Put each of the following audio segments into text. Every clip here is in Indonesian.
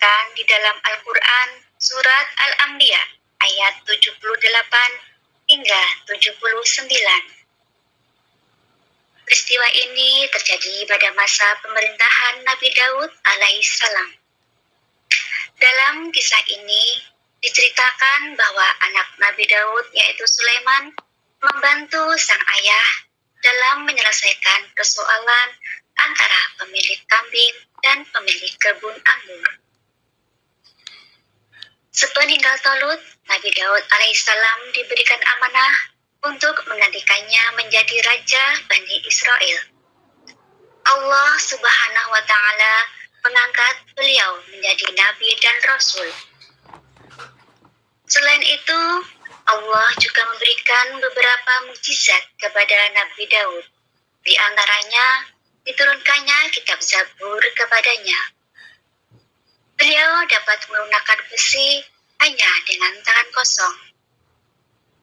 disebutkan di dalam Al-Quran surat Al-Anbiya ayat 78 hingga 79. Peristiwa ini terjadi pada masa pemerintahan Nabi Daud alaihissalam. Dalam kisah ini diceritakan bahwa anak Nabi Daud yaitu Sulaiman membantu sang ayah dalam menyelesaikan persoalan antara pemilik kambing dan pemilik kebun anggur. Sepeninggal Talut, Nabi Daud alaihissalam diberikan amanah untuk menggantikannya menjadi raja Bani Israel. Allah Subhanahu wa Ta'ala mengangkat beliau menjadi nabi dan rasul. Selain itu, Allah juga memberikan beberapa mukjizat kepada Nabi Daud. Di antaranya, diturunkannya kitab Zabur kepadanya. Beliau dapat menggunakan besi hanya dengan tangan kosong.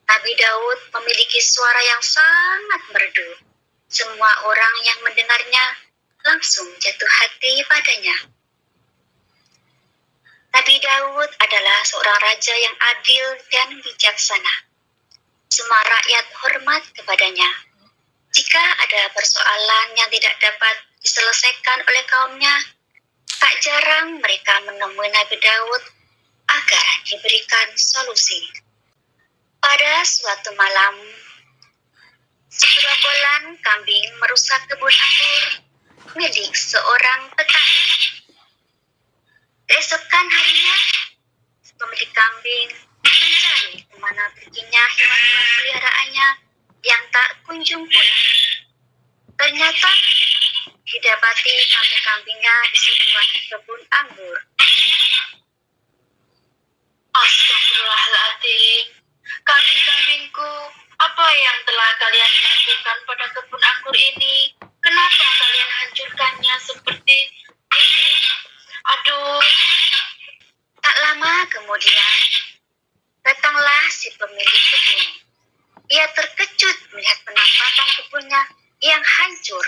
Nabi Daud memiliki suara yang sangat merdu. Semua orang yang mendengarnya langsung jatuh hati padanya. Nabi Daud adalah seorang raja yang adil dan bijaksana. Semua rakyat hormat kepadanya. Jika ada persoalan yang tidak dapat diselesaikan oleh kaumnya, tak jarang mereka menemui Nabi Daud agar diberikan solusi. Pada suatu malam, segerombolan kambing merusak kebun anggur milik seorang petani. Keesokan harinya, pemilik kambing mencari kemana perginya hewan-hewan peliharaannya yang tak kunjung pulang. Ternyata didapati kambing-kambingnya di sebuah kebun anggur. Astagfirullahaladzim, kambing-kambingku, apa yang telah kalian lakukan pada kebun anggur ini? Kenapa kalian hancurkannya seperti ini? Aduh. Tak lama kemudian, datanglah si pemilik kebun. Ia terkejut melihat penampakan kebunnya yang hancur.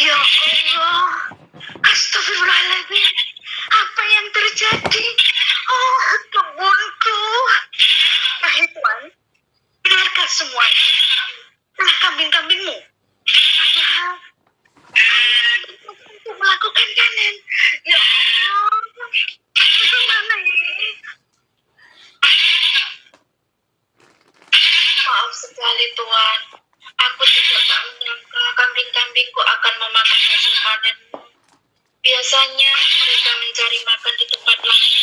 Ya Allah, astagfirullahaladzim, apa yang terjadi? Oh, kebunku. Wahai Tuhan, benarkah semua ini adalah kambing-kambingmu? Padahal untuk melakukan panen. Ya Allah, bagaimana ini? Maaf sekali Tuhan, aku tidak tak menyangka kambing-kambingku akan memakan hasil panenmu. Biasanya mereka mencari makan di tempat lain.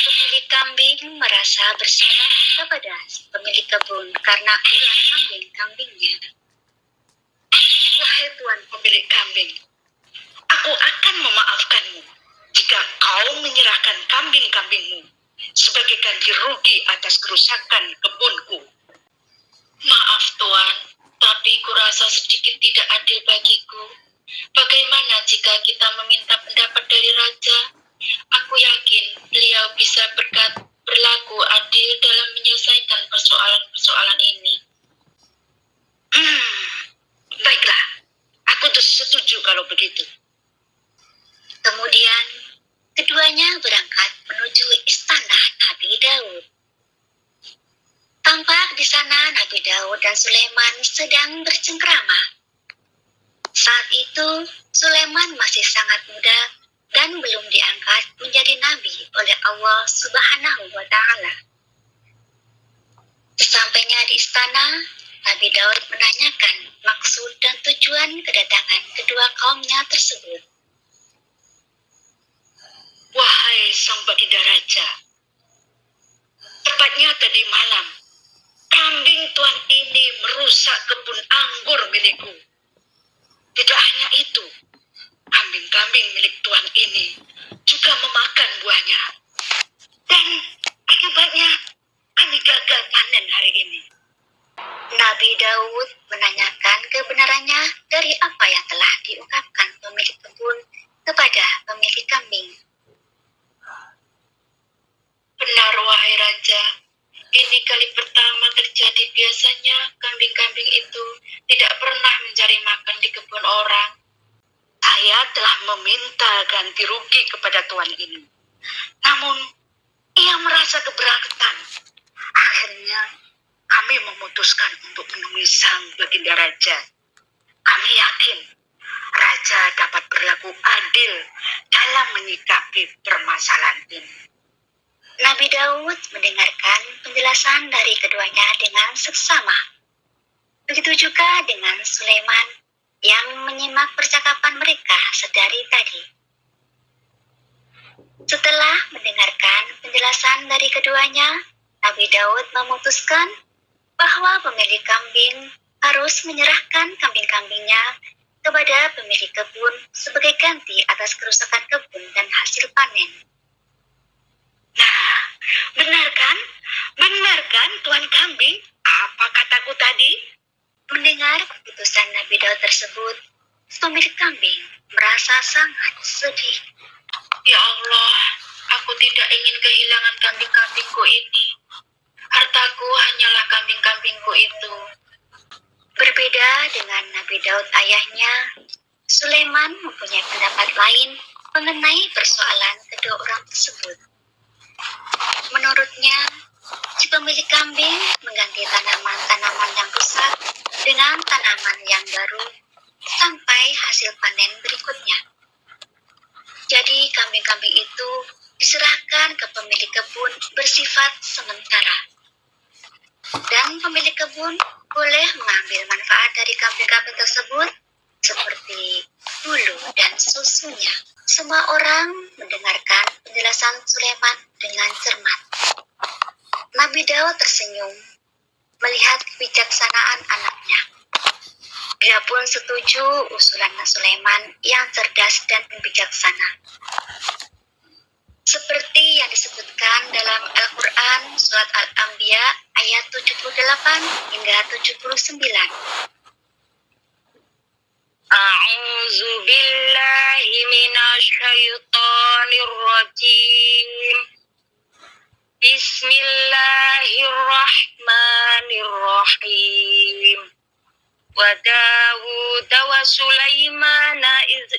Pemilik kambing merasa bersalah kepada pemilik kebun karena ulah kambing-kambingnya. Wahai Tuhan pemilik kambing, aku akan memaafkanmu jika kau menyerahkan kambing-kambingmu sebagai ganti rugi atas kerusakan kebunku. Maaf Tuhan, tapi kurasa sedikit tidak adil bagiku. Bagaimana jika kita meminta pendapat dari raja? Aku yakin beliau bisa berlaku adil dalam menyelesaikan persoalan-persoalan ini. Baiklah, aku setuju kalau begitu. Kemudian, keduanya berangkat menuju istana Nabi Daud. Tampak di sana Nabi Daud dan Sulaiman sedang bercengkrama. Saat itu, Sulaiman masih sangat muda dan belum diangkat menjadi nabi oleh Allah Subhanahu wa Ta'ala. Sesampainya di istana, Nabi Daud menanyakan maksud dan tujuan kedatangan kedua kaumnya tersebut. Wahai sang baginda raja, tepatnya tadi malam, kambing tuan ini merusak kebun anggur milikku. Tidak hanya itu, kambing-kambing milik tuan ini juga memakan buahnya. Dan akibatnya kami gagal panen hari ini. Nabi Daud menanyakan kebenarannya dari apa yang telah diungkapkan pemilik kebun kepada pemilik kambing. Benar wahai raja, ini kali pertama terjadi. Biasanya kambing-kambing itu tidak pernah mencari makan di kebun orang. Saya telah meminta ganti rugi kepada tuan ini. Namun, ia merasa keberatan. Akhirnya, kami memutuskan untuk menemui sang baginda raja. Kami yakin raja dapat berlaku adil dalam menyikapi permasalahan ini. Nabi Daud mendengarkan penjelasan dari keduanya dengan seksama. Begitu juga dengan Sulaiman yang menyimak percakapan mereka sedari tadi. Setelah mendengarkan penjelasan dari keduanya, Nabi Daud memutuskan bahwa pemilik kambing harus menyerahkan kambing-kambingnya kepada pemilik kebun sebagai ganti atas kerusakan kebun dan hasil panen. Nah, benar kan? Benar kan, Tuan Kambing? Apa kataku tadi? Mendengar keputusan Nabi Daud tersebut, pemilik kambing merasa sangat sedih. Ya Allah, aku tidak ingin kehilangan kambing-kambingku ini. Hartaku hanyalah kambing-kambingku itu. Berbeda dengan Nabi Daud ayahnya, Sulaiman mempunyai pendapat lain mengenai persoalan kedua orang tersebut. Menurutnya, si pemilik kambing mengganti tanaman-tanaman yang rusak dengan tanaman yang baru sampai hasil panen berikutnya. Jadi kambing-kambing itu diserahkan ke pemilik kebun bersifat sementara. Dan pemilik kebun boleh mengambil manfaat dari kambing-kambing tersebut seperti bulu dan susunya. Semua orang mendengarkan penjelasan Sulaiman dengan cermat. Nabi Daud tersenyum melihat kebijaksanaan anaknya. Dia pun setuju usulan Sulaiman yang cerdas dan bijaksana. Seperti yang disebutkan dalam Al-Quran Surat Al-Anbiya ayat 78 hingga 79. A'udzu billahi minasyaitonir rajim. Bismillahirrahmanirrahim. Wa Dawud wa Sulaimana iz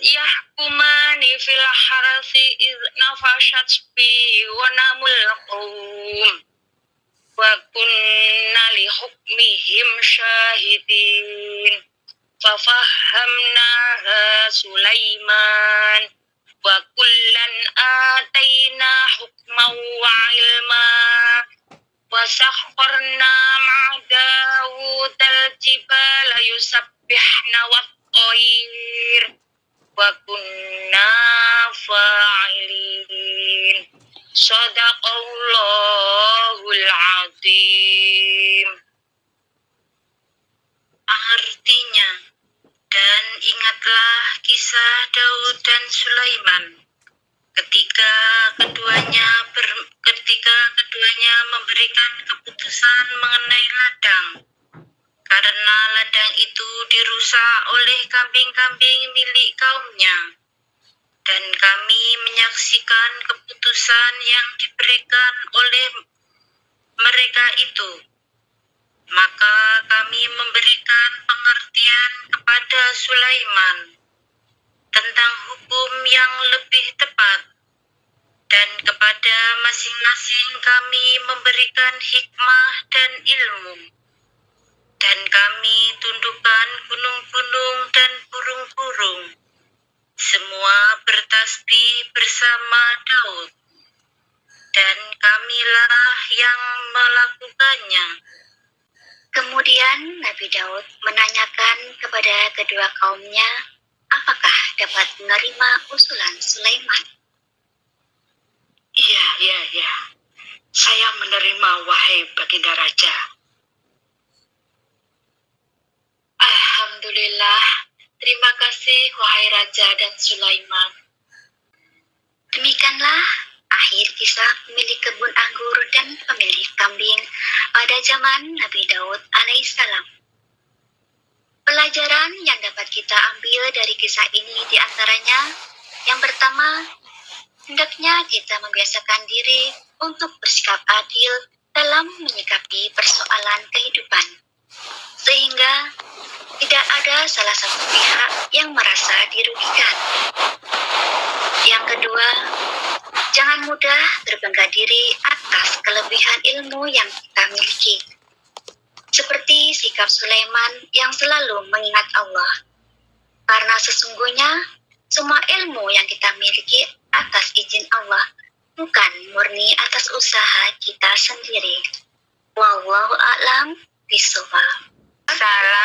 yahkumani fil harsi iz nafashat fi wa namul qawm wa kunna li hukmihim syahidin fafahamnaha Sulaiman wa kullan ataina hukman wa ilma wa sakharna ma'a Dawud al-jibala yusabbihna wat-tayr wa kunna fa'ilin. Shadaqallahul azim. Artinya, dan ingatlah kisah Daud dan Sulaiman ketika keduanya memberikan keputusan mengenai ladang, karena ladang itu dirusak oleh kambing-kambing milik kaumnya, dan kami menyaksikan keputusan yang diberikan oleh mereka itu. Maka kami memberikan pengertian kepada Sulaiman tentang hukum yang lebih tepat, dan kepada masing-masing kami memberikan hikmah dan ilmu. Dan kami tundukkan gunung-gunung dan burung-burung. Semua bertasbih bersama Daud. Dan kamilah yang melakukannya. Kemudian Nabi Daud menanyakan kepada kedua kaumnya, apakah dapat menerima usulan Sulaiman? Iya. Saya menerima, wahai baginda raja. Alhamdulillah, terima kasih wahai raja dan Sulaiman. Demikianlah akhir kisah pemilik kebun anggur dan pemilik kambing pada zaman Nabi Daud alaihissalam. Pelajaran yang dapat kita ambil dari kisah ini diantaranya, yang pertama, hendaknya kita membiasakan diri untuk bersikap adil dalam menyikapi persoalan kehidupan, sehingga Tidak ada salah satu pihak yang merasa dirugikan. Yang kedua, jangan mudah berbangga diri atas kelebihan ilmu yang kita miliki. Seperti sikap Sulaiman yang selalu mengingat Allah. Karena sesungguhnya semua ilmu yang kita miliki atas izin Allah, bukan murni atas usaha kita sendiri. Wallahu a'lam bishawab. Salam.